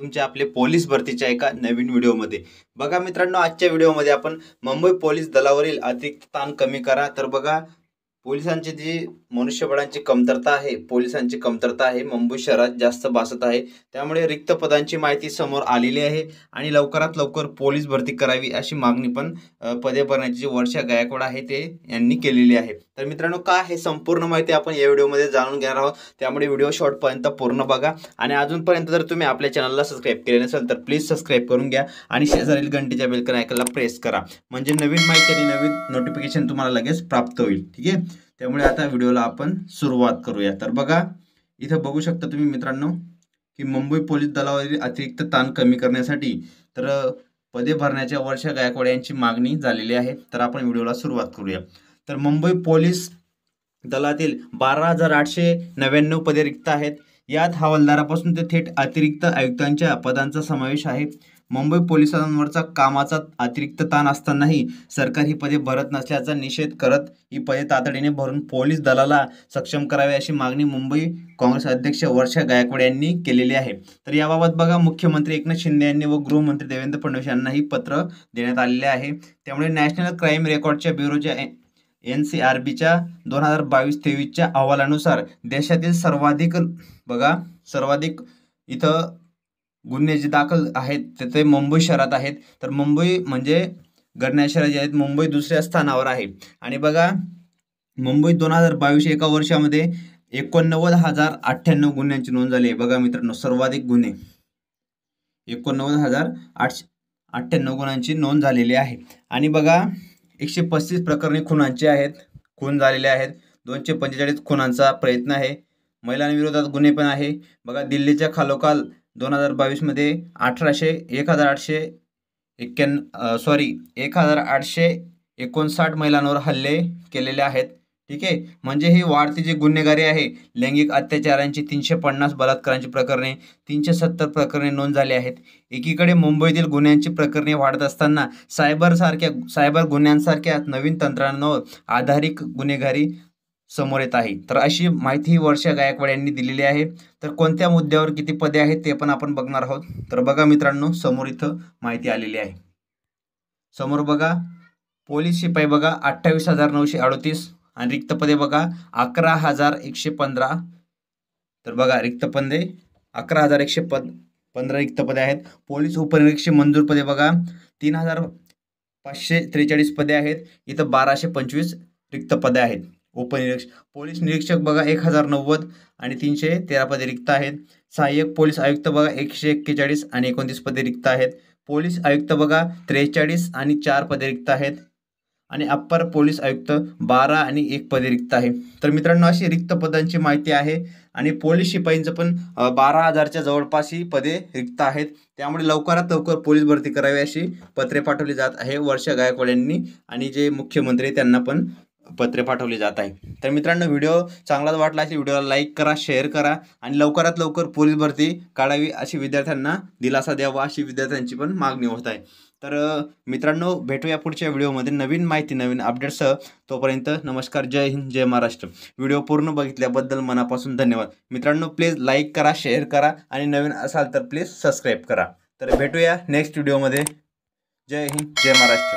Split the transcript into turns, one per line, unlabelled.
तुमचे आपले पोलीस भरतीच्या एका नवीन व्हिडिओमध्ये बघा मित्रांनो, आजच्या व्हिडिओमध्ये आपण मुंबई पोलीस दलावरील अतिरिक्त ताण कमी करा. तर बघा, पोलिसांची जी मनुष्यबळांची कमतरता आहे, पोलिसांची कमतरता आहे, मुंबई शहरात जास्त भासत आहे. त्यामुळे रिक्त पदांची माहिती समोर आलेली आहे आणि लवकरात लवकर पोलीस भरती करावी अशी मागणी पण पदे भरण्याची जी वर्षा गायकवाड आहे ते यांनी केलेली आहे. तर मित्रांनो, काय हे संपूर्ण माहिती आपण या व्हिडिओमध्ये जाणून घेणार आहोत. त्यामुळे व्हिडिओ शॉर्टपर्यंत पूर्ण बघा आणि अजूनपर्यंत जर तुम्ही आपल्या चॅनलला सबस्क्राईब केले नसेल तर प्लीज सबस्क्राईब करून घ्या आणि शेजारील घंटीच्या बेल आयकॉनला प्रेस करा, म्हणजे नवीन माहिती आणि नवीन नोटिफिकेशन तुम्हाला लगेच प्राप्त होईल. ठीक आहे, त्यामुळे आता व्हिडिओला आपण सुरुवात करूया. तर बघा, इथं बघू शकता तुम्ही मित्रांनो की मुंबई पोलीस दलावरील अतिरिक्त ताण कमी करण्यासाठी तर पदे भरण्याच्या वर्षा गायकवाड यांची मागणी झालेली आहे. तर आपण व्हिडिओला सुरुवात करूया. तर मुंबई पोलीस दलातील 12,899 पदे रिक्त आहेत. यात हवालदारापासून ते थेट अतिरिक्त आयुक्तांच्या पदांचा समावेश आहे. मुंबई पोलिसांवरचा कामाचा अतिरिक्त ताण असतानाही सरकार ही पदे भरत नसल्याचा निषेध करत ही पदे तातडीने भरून पोलीस दलाला सक्षम करावे अशी मागणी मुंबई काँग्रेस अध्यक्ष वर्षा गायकवाड यांनी केलेली आहे. तर याबाबत बघा, मुख्यमंत्री एकनाथ शिंदे यांनी व गृहमंत्री देवेंद्र फडणवीस यांनाही पत्र देण्यात आलेले आहे. त्यामुळे नॅशनल क्राईम रेकॉर्डच्या ब्युरोच्या NCRBच्या 2022-23च्या अहवालानुसार देशातील सर्वाधिक इथं गुन्हे जे दाखल आहेत ते मुंबई शहरात आहेत. तर मुंबई म्हणजे गणना शहरात जे आहेत, मुंबई दुसऱ्या स्थानावर आहे. आणि बघा, मुंबईत 2022 एका वर्षामध्ये 89,098 गुन्ह्यांची नोंद झाली आहे. बघा मित्रांनो, सर्वाधिक गुन्हे 89,898 गुन्ह्यांची नोंद झालेली आहे. आणि बघा, 135 प्रकरणे खुनांचे आहेत, खून झालेले आहेत. 245 खुनांचा प्रयत्न आहे. महिलांविरोधात गुन्हे पण आहे. बघा, दिल्लीच्या खालोखाल 2022 1859 महिलांवर हल्ले केलेले आहेत. ठीक आहे, म्हणजे ही वाढती जी गुन्हेगारी आहे, लैंगिक अत्याचारांची 350 बलात्कारांची प्रकरणे, 370 प्रकरणे नोंद झाली आहेत. एकीकडे मुंबईतील गुन्ह्यांची प्रकरणे वाढत असताना सायबर गुन्ह्यांसारख्या नवीन तंत्रज्ञानावर आधारित गुन्हेगारी समोर येत आहे. तर अशी माहिती वर्षा गायकवाड यांनी दिलेली आहे. तर कोणत्या मुद्द्यावर किती पदे आहेत ते पण आपण बघणार आहोत. तर बघा मित्रांनो, समोर इथं माहिती आलेली आहे. समोर बघा, पोलीस शिपाई बघा 28,938 आणि रिक्त पदे बघा 11,115. तर बघा, रिक्त पदे 11,115 रिक्त पदे आहेत. पोलीस उपनिरीक्षक मंजूर पदे बघा 3,543 पदे आहेत. इथं 1,225 रिक्त पदे आहेत. उपनिरीक्षक पोलीस निरीक्षक बघा 1,090 आणि 313 पदे रिक्त आहेत. सहाय्यक पोलीस आयुक्त बघा 141 आणि 29 पदे रिक्त आहेत. पोलीस आयुक्त बघा 43 आणि 4 पदे रिक्त आहेत. आणि अप्पर पोलीस आयुक्त 12 आणि 1 पदे रिक्त आहे. तर मित्रांनो, अशी रिक्त पदांची माहिती आहे. आणि पोलीस शिपाईंचं पण 12,000च्या जवळपास ही पदे रिक्त आहेत. त्यामुळे लवकरात लवकर पोलीस भरती करावी अशी पत्रे पाठवली जात आहे वर्षा गायकवाड यांनी, आणि जे मुख्यमंत्री त्यांना पण पत्रे पाठवली जात आहे. तर मित्रांनो, व्हिडिओ चांगलाच वाटला असेल, व्हिडिओला लाईक करा, शेअर करा आणि लवकरात लवकर पोलीस भरती काढावी अशी विद्यार्थ्यांना दिलासा द्यावा अशी विद्यार्थ्यांची पण मागणी होत आहे. तर मित्रांनो, भेटूया पुढच्या व्हिडिओमध्ये नवीन माहिती नवीन अपडेट्ससह. तोपर्यंत नमस्कार, जय हिंद, जय महाराष्ट्र. व्हिडिओ पूर्ण बघितल्याबद्दल मनापासून धन्यवाद. मित्रांनो, प्लीज लाईक करा, शेअर करा आणि नवीन असाल तर प्लीज सबस्क्राईब करा. तर भेटूया नेक्स्ट व्हिडिओमध्ये. जय हिंद, जय महाराष्ट्र.